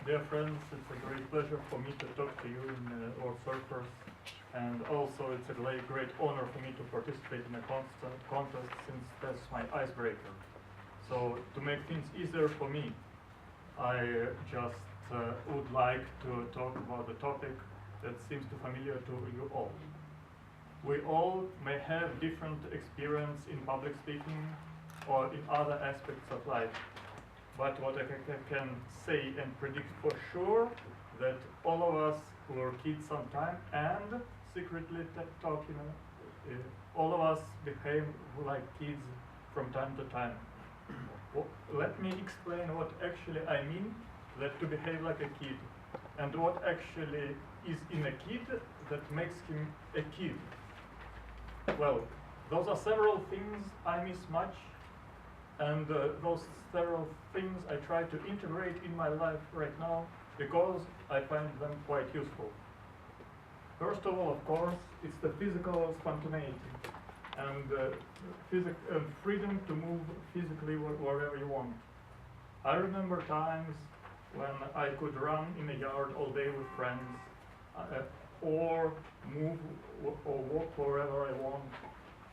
Dear friends, it's a great pleasure for me to talk to you in World Surfers, and also it's a great honor for me to participate in a contest since that's my icebreaker. So to make things easier for me, I just would like to talk about the topic that seems too familiar to you all. We all may have different experience in public speaking or in other aspects of life. But what I can say and predict for sure that all of us were kids sometime and secretly talking, all of us behave like kids from time to time. Well, let me explain what actually I mean that to behave like a kid and what actually is in a kid that makes him a kid. Well, those are several things I miss much, and those several things I try to integrate in my life right now because I find them quite useful. First of all, of course, it's the physical spontaneity and freedom to move physically wherever you want. I remember times when I could run in a yard all day with friends, or move or walk wherever I want,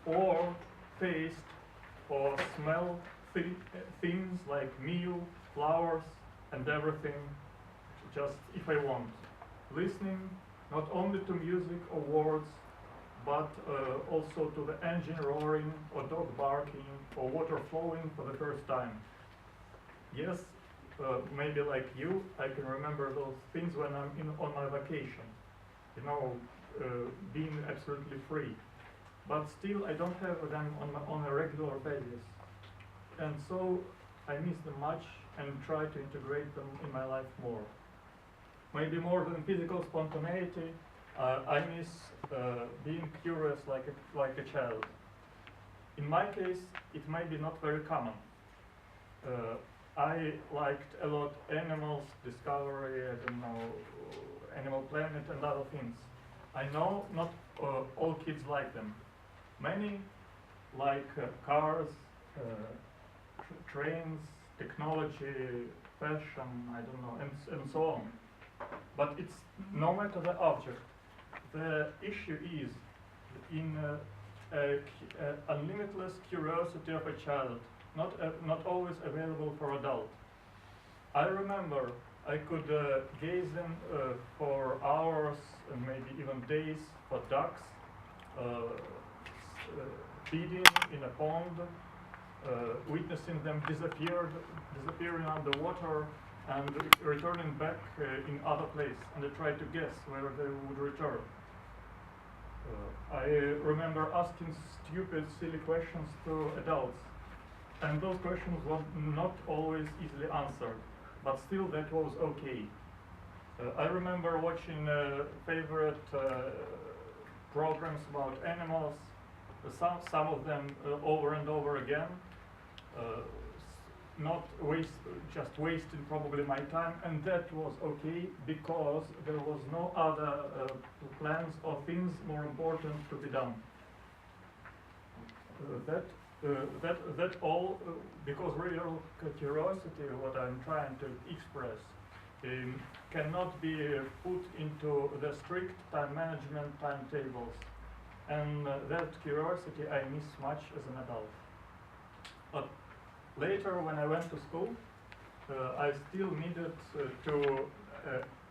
or taste or smell things like meal, flowers, and everything, just if I want. Listening not only to music or words, but also to the engine roaring or dog barking or water flowing for the first time. Yes, maybe like you, I can remember those things when I'm on my vacation, being absolutely free. But still, I don't have them on a regular basis. And so I miss them much and try to integrate them in my life more. Maybe more than physical spontaneity, I miss being curious like a child. In my case, it may be not very common. I liked a lot animals, discovery, I don't know, Animal Planet and other things. I know not all kids like them. Many like cars, trains, technology, fashion, I don't know, and so on. But it's no matter the object. The issue is in a limitless curiosity of a child, not always available for adult. I remember I could gaze in for hours and maybe even days for ducks feeding in a pond, witnessing them disappearing underwater and returning back in other place, and I tried to guess where they would return. I remember asking stupid, silly questions to adults, and those questions were not always easily answered, but still that was okay. I remember watching favorite programs about animals, some of them over and over again, not just wasting probably my time, and that was okay because there was no other plans or things more important to be done. That all because real curiosity, what I'm trying to express, cannot be put into the strict time management timetables, and that curiosity I miss much as an adult. But later, when I went to school, I still needed to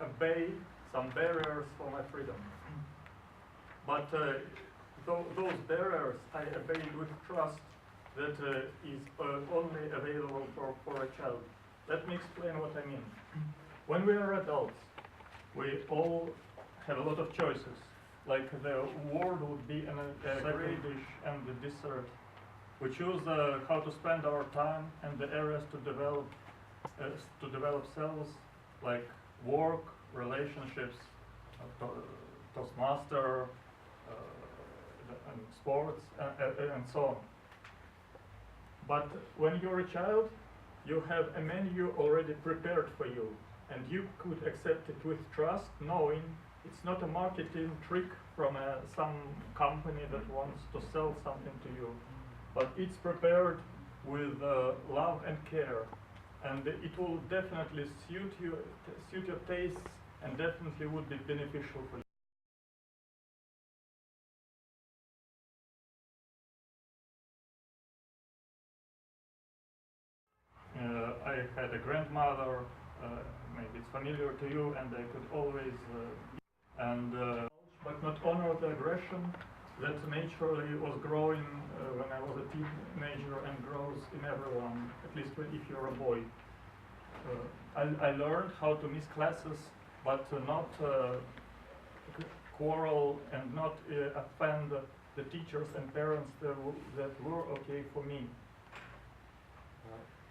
obey some barriers for my freedom. But those barriers I obeyed with trust that is only available for a child. Let me explain what I mean. When we are adults, we all have a lot of choices. Like the world would be a gray dish and a dessert. We choose how to spend our time and the areas to develop selves, like work, relationships, Toastmasters, and sports, and so on. But when you're a child, you have a menu already prepared for you, and you could accept it with trust, knowing it's not a marketing trick from some company that wants to sell something to you, but it's prepared with love and care. and it will definitely suit your tastes and definitely would be beneficial for you. I had a grandmother, maybe it's familiar to you, and I could always, but not honor the aggression that naturally was growing when I was a teenager and grows in everyone, at least if you're a boy. I learned how to miss classes, but not quarrel and not offend the teachers and parents that were okay for me.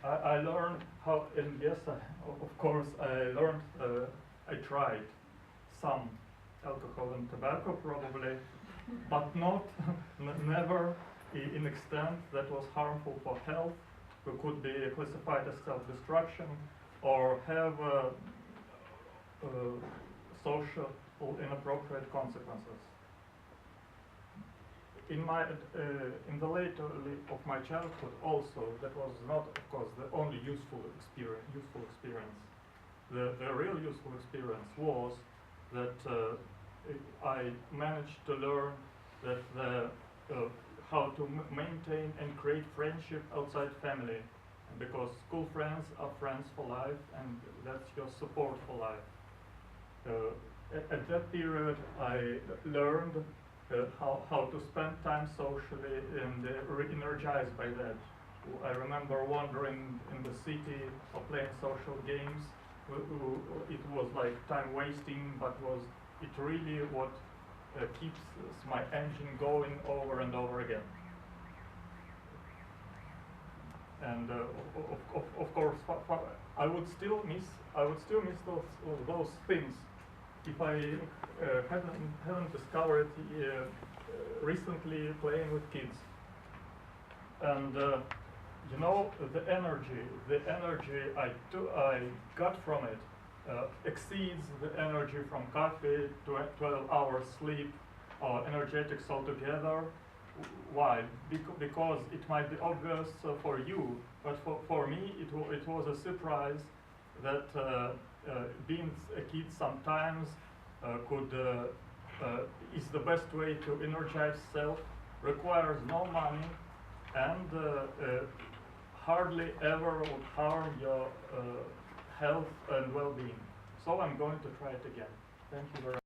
I learned how, and yes, of course, I learned, I tried some alcohol and tobacco probably, but not, never in extent that was harmful for health, who could be classified as self-destruction or have social inappropriate consequences. In the later of my childhood also, that was not, of course, the only useful experience. The real useful experience was that I managed to learn that how to maintain and create friendship outside family, because school friends are friends for life, and that's your support for life. At that period, I learned how to spend time socially and re-energized by that. I remember wandering in the city or playing social games. It was like time wasting, but it really what keeps my engine going over and over again. And of course, I would still miss those things if I haven't discovered recently playing with kids. And you know, the energy I got from it exceeds the energy from coffee, 12 hours sleep, or energetics altogether. Why? Because it might be obvious for you, but for me it was a surprise that being a kid sometimes is the best way to energize self, requires no money, and hardly ever would harm your health and well-being. So I'm going to try it again. Thank you very much.